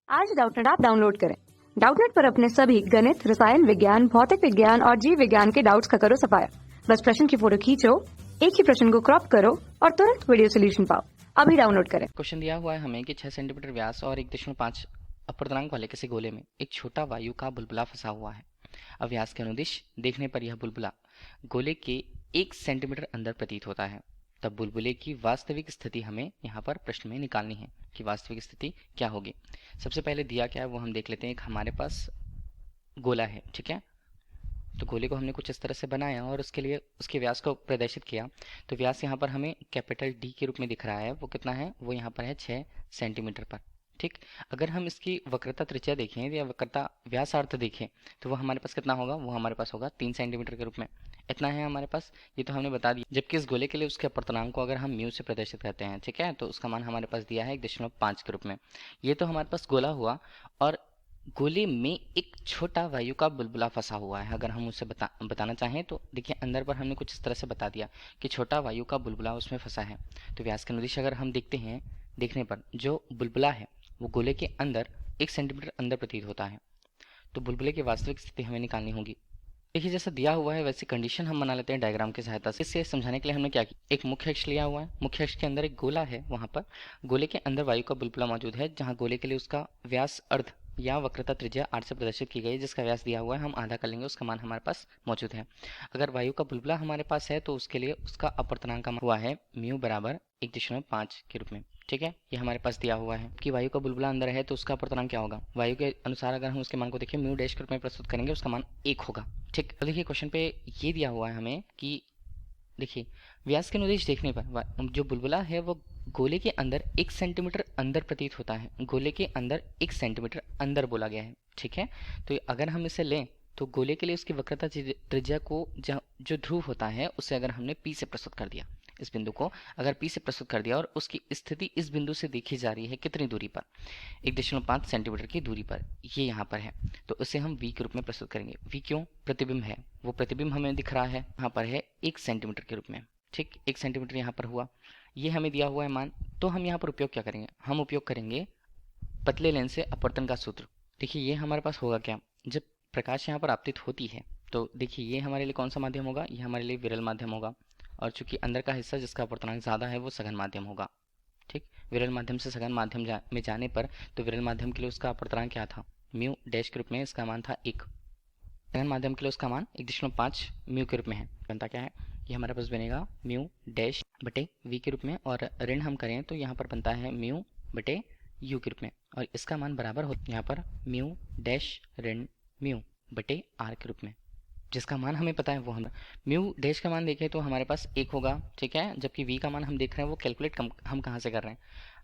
आज Doubtnut app download करें। Doubtnut पर अपने सभी गणित, रसायन विज्ञान, भौतिक विज्ञान और जीव विज्ञान के डाउट्स का करो सफाया। बस प्रश्न की फोटो खींचो, एक ही प्रश्न को क्रॉप करो और तुरंत वीडियो सोल्यूशन पाओ। अभी डाउनलोड करें। क्वेश्चन दिया हुआ है हमें कि 6 सेंटीमीटर व्यास और 1.5 अपूर्णांक वाले किसी गोले में एक छोटा वायु का बुलबुला फंसा हुआ है। अब व्यास के अनुदिश देखने पर यह बुलबुला गोले के 1 सेंटीमीटर अंदर प्रतीत होता है। तब बुलबुले की वास्तविक स्थिति हमें यहाँ पर प्रश्न में निकालनी है कि वास्तविक स्थिति क्या होगी। सबसे पहले दिया क्या है वो हम देख लेते हैं। एक हमारे पास गोला है, ठीक है। तो गोले को हमने कुछ इस तरह से बनाया और उसके लिए उसके व्यास को प्रदर्शित किया। तो व्यास यहाँ पर हमें कैपिटल डी के रूप में दिख रहा है। वो कितना है? वो यहाँ पर है 6 सेंटीमीटर पर, ठीक। अगर हम इसकी वक्रता त्रिज्या देखें या वक्रता व्यासार्ध देखें तो वो हमारे पास कितना होगा? वो हमारे पास होगा 3 सेंटीमीटर के रूप में। इतना है हमारे पास, ये तो हमने बता दिया। जबकि इस गोले के लिए उसके अपर्तनांक को अगर हम म्यू से प्रदर्शित करते हैं, ठीक है, तो उसका मान हमारे पास दिया है 1.5 के रूप में। ये तो हमारे पास गोला हुआ और गोले में एक छोटा वायु का बुलबुला फंसा हुआ है। अगर हम उसे बताना चाहें तो देखिए अंदर पर हमने कुछ इस तरह से बता दिया कि छोटा वायु का बुलबुला उसमें फंसा है। तो व्यास के अनुदिश अगर हम देखते हैं, देखने पर जो बुलबुला है वो गोले के अंदर 1 सेंटीमीटर अंदर प्रतीत होता है। तो बुलबुले की वास्तविक स्थिति हमें निकालनी होगी। देखिए जैसा दिया हुआ है वैसी कंडीशन हम बना लेते हैं डायग्राम की सहायता से। इसे समझाने के लिए हमने क्या किया, एक मुख्य अक्ष लिया हुआ है। मुख्य अक्ष के अंदर एक गोला है, वहां पर गोले के अंदर वायु का बुलबुला मौजूद है, जहां गोले के लिए उसका व्यास अर्ध या वक्रता त्रिज्या 8 से प्रदर्शित की गई है, जिसका व्यास दिया हुआ है। हम आधा कर लेंगे, उसका मान हमारे पास मौजूद है। अगर वायु का बुलबुला हमारे पास है तो उसके लिए उसका अपवर्तनांक का मान हुआ है म्यू बराबर 1.5 के रूप में, ठीक है। ये हमारे पास दिया हुआ है कि वायु का बुलबुला अंदर है तो उसका अपवर्तनांक क्या होगा। वायु के अनुसार अगर हम उसके मान को देखें म्यू डैश के रूप में प्रस्तुत करेंगे, उसका मान 1 होगा, ठीक। तो देखिए क्वेश्चन पे ये दिया हुआ है हमें कि देखिए व्यास के अनुदिश देखने पर जो बुलबुला है वो गोले के अंदर 1 सेंटीमीटर अंदर प्रतीत होता है। गोले के अंदर 1 सेंटीमीटर अंदर बोला गया है, ठीक है। तो अगर हम इसे लें तो गोले के लिए उसकी वक्रता त्रिज्या को जो ध्रुव होता है उसे अगर हमने पी से प्रस्तुत कर दिया, इस बिंदु को अगर पी से प्रस्तुत कर दिया और उसकी स्थिति इस बिंदु से देखी जा रही है कितनी दूरी पर? 1.5 सेंटीमीटर की दूरी पर, ये यहाँ पर है। तो उसे हम v के रूप में प्रस्तुत करेंगे। v क्यों? प्रतिबिंब है, वो प्रतिबिंब हमें दिख रहा है, यहाँ पर है 1 सेंटीमीटर के रूप में, ठीक। 1 सेंटीमीटर यहाँ पर हुआ, ये हमें दिया हुआ है मान। तो हम यहाँ पर उपयोग क्या करेंगे? हम उपयोग करेंगे पतले लेंस से अपवर्तन का सूत्र। देखिए ये हमारे पास होगा क्या, जब प्रकाश यहाँ पर आपतित होती है तो देखिए ये हमारे लिए कौन सा माध्यम होगा? ये हमारे लिए विरल माध्यम होगा। और चूंकि अंदर का हिस्सा जिसका अपवर्तनांक ज़्यादा है वो सघन माध्यम होगा, ठीक। विरल माध्यम से सघन माध्यम में जाने पर तो विरल माध्यम के लिए उसका अपवर्तनांक क्या था? म्यू डैश के रूप में, इसका मान था 1। सघन माध्यम के लिए उसका मान 1.5 म्यू के रूप में है। बनता क्या है? ये हमारे पास बनेगा म्यू डैश बटे वी के रूप में, और ऋण हम करें तो यहाँ पर बनता है म्यू बटे यू के रूप में, और इसका मान बराबर हो यहाँ पर म्यू डैश ऋण म्यू बटे आर के रूप में, जिसका मान हमें पता है वो हम म्यू डैश का मान देखें तो हमारे पास 1 होगा, ठीक है। जबकि v का मान हम देख रहे हैं वो कैलकुलेट हम कहाँ से कर रहे हैं?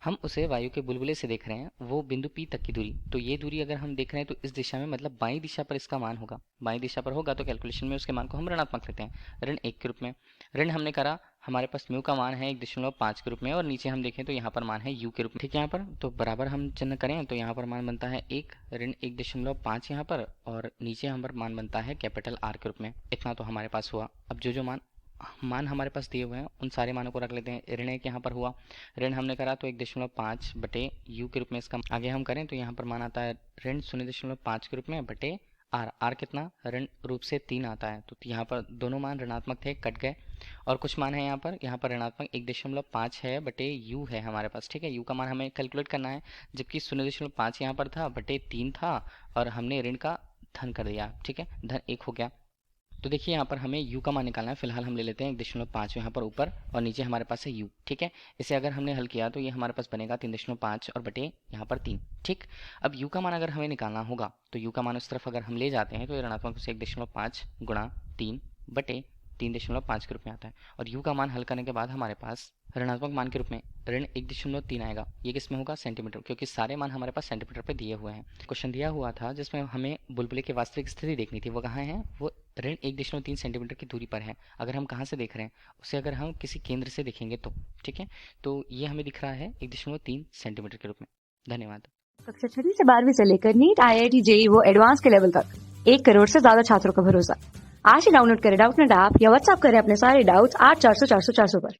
हम उसे वायु के बुलबुले से देख रहे हैं, वो बिंदु P तक की दूरी। तो ये दूरी अगर हम देख रहे हैं तो इस दिशा में, मतलब बाई दिशा पर इसका मान होगा। बाई दिशा पर होगा तो कैलकुलेशन में उसके मान को हम ऋणात्मक लेते हैं, ऋण 1 के रूप में। ऋण हमने करा, हमारे पास म्यू का मान है 1.5 के रूप में, और नीचे हम देखें तो यहाँ पर मान है u के रूप में, ठीक है। यहाँ पर तो बराबर हम चिन्ह करें तो यहाँ पर मान बनता है 1 ऋण 1.5 यहाँ पर, और नीचे यहाँ पर मान बनता है कैपिटल R के रूप में। इतना तो हमारे पास हुआ। अब जो मान हमारे पास दिए हुए हैं उन सारे मानों को रख लेते हैं। ऋण 1 यहाँ पर हुआ, ऋण हमने करा तो 1.5 बटे u के रूप में, इसका आगे हम करें तो यहाँ पर मान आता है ऋण 0.5 के रूप में बटे r कितना? ऋण रूप से 3 आता है। तो यहाँ पर दोनों मान ऋणात्मक थे, कट गए, और कुछ मान है यहाँ पर ऋणात्मक 1.5 है बटे u है हमारे पास, ठीक है। u का मान हमें कैलकुलेट करना है, जबकि 0.5 यहाँ पर था बटे 3 था, और हमने ऋण का धन कर दिया, ठीक है, धन 1 हो गया। तो देखिए यहाँ पर हमें u का मान निकालना है। फिलहाल हम ले लेते हैं 1.5 यहाँ पर ऊपर, और नीचे हमारे पास है u, ठीक है। इसे अगर हमने हल किया तो ये हमारे पास बनेगा 3.5 और बटे यहाँ पर 3, ठीक। अब u का मान अगर हमें निकालना होगा तो u का मान उस तरफ अगर हम ले जाते हैं तो ये ऋणात्मक से 1.5 गुणा 3 बटे 3.5 के रूप में आता है, और u का मान हल करने के बाद हमारे पास ऋणात्मक मान के रूप में ऋण 1.3 आएगा। ये किस में होगा? सेंटीमीटर, क्योंकि सारे मान हमारे पास सेंटीमीटर पे दिए हुए हैं। क्वेश्चन दिया हुआ था जिसमें हमें बुलबुले की वास्तविक स्थिति देखनी थी, वो कहाँ है? वो ऋण 1.3 सेंटीमीटर की दूरी पर है। अगर हम कहाँ से देख रहे हैं उसे, अगर हम किसी केंद्र से देखेंगे तो, ठीक है। तो ये हमें दिख रहा है 1.3 सेंटीमीटर के रूप में। धन्यवाद। कक्षा 6 से 12वीं से लेकर नीट, IIT, JEE वो एडवांस के लेवल तक 1 करोड़ से ज्यादा छात्रों का भरोसा। आज ही डाउनलोड करें डाउटनेट ऐप या व्हाट्सएप करें अपने सारे डाउट्स 8400 400 400 पर।